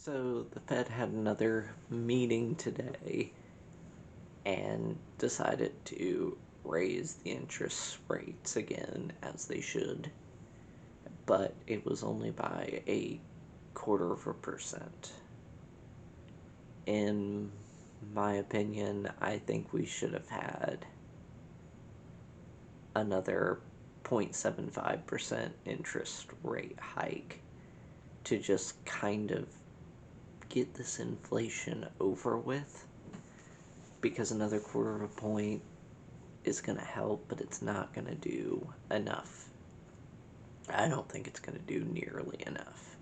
So the Fed had another meeting today and decided to raise the interest rates again, as they should, but it was only by a quarter of a percent. In my opinion, I think we should have had another 0.75% interest rate hike to just kind of get this inflation over with, because another quarter of a point is going to help, but it's not going to do enough. I don't think it's going to do nearly enough.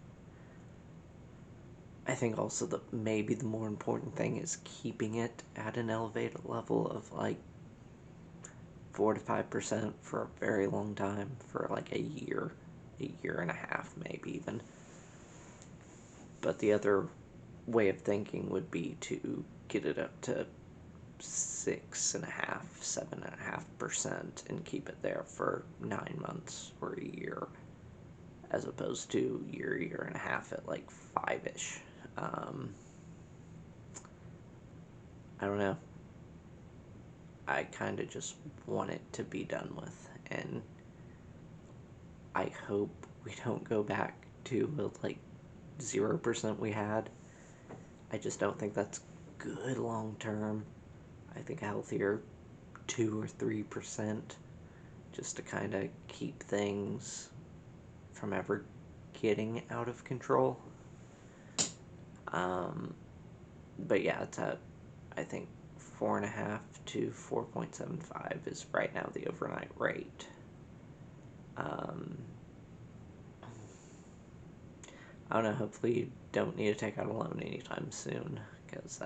I think also that maybe the more important thing is keeping it at an elevated level of like 4 to 5% for a very long time, for like a year and a half, maybe even. But the other way of thinking would be to get it up to 6.5, 7.5% and keep it there for 9 months or a year, as opposed to year and a half at like 5-ish. I don't know. I kind of just want it to be done with, and I hope we don't go back to like 0% we had. I just don't think that's good long term. I think a healthier 2 or 3%, just to kind of keep things from ever getting out of control. But yeah, it's at, I think, 4.5 to 4.75 is right now the overnight rate. I don't know, hopefully you don't need to take out a loan anytime soon, because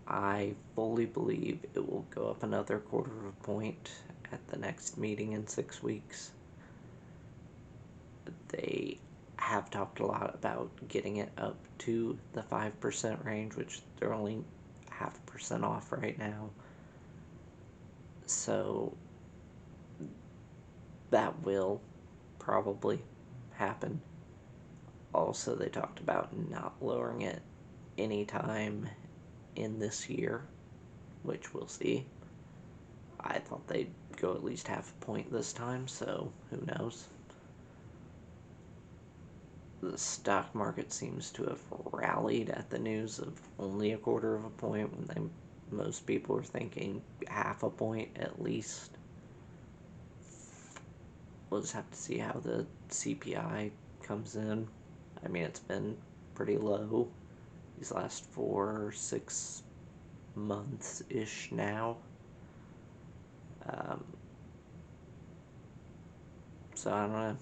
I fully believe it will go up another quarter of a point at the next meeting in 6 weeks. They have talked a lot about getting it up to the 5% range, which they're only 0.5% off right now. So that will probably happen. Also, they talked about not lowering it anytime in this year, which we'll see. I thought they'd go at least 0.5 point this time, so who knows. The stock market seems to have rallied at the news of only a quarter of a point, when most people are thinking 0.5 point at least. We'll just have to see how the CPI comes in. I mean, it's been pretty low these last 4 or 6 months-ish now. So I don't know.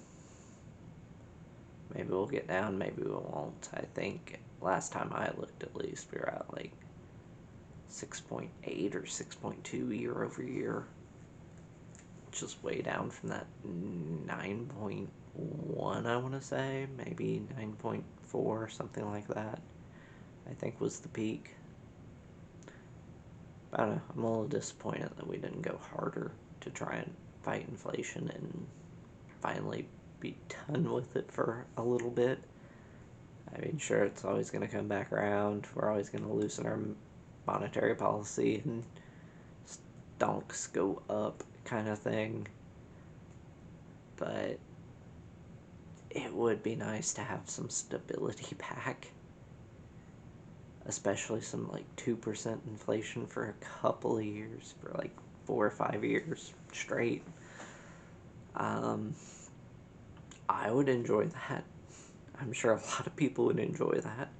Maybe we'll get down, maybe we won't. I think last time I looked, at least, we were at like 6.8 or 6.2 year over year, which is way down from that 9.1, I want to say, maybe 9.4, something like that, I think was the peak. I don't know, I'm a little disappointed that we didn't go harder to try and fight inflation and finally be done with it for a little bit. I mean, sure, it's always going to come back around. We're always going to loosen our monetary policy and stonks go up, kind of thing. But it would be nice to have some stability back, especially some like 2% inflation for a couple of years, for like 4 or 5 years straight. I would enjoy that. I'm sure a lot of people would enjoy that.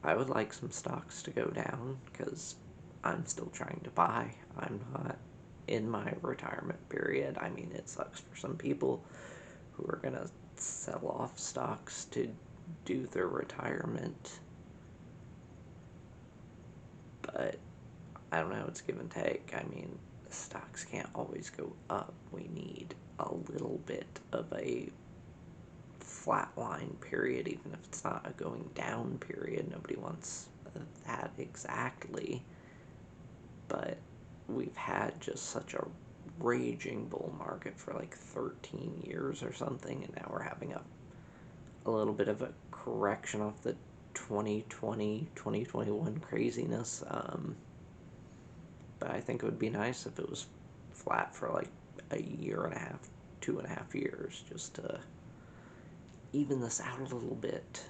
I would like some stocks to go down, because I'm still trying to buy. I'm not in my retirement period. I mean, it sucks for some people who are going to sell off stocks to do their retirement. But I don't know, it's give and take. I mean, stocks can't always go up. We need a little bit of a flatline period, even if it's not a going down period. Nobody wants that exactly. But we've had just such a raging bull market for like 13 years or something, and now we're having a little bit of a correction of the 2020, 2021 craziness. But I think it would be nice if it was flat for like a year and a half, 2.5 years, just to even this out a little bit.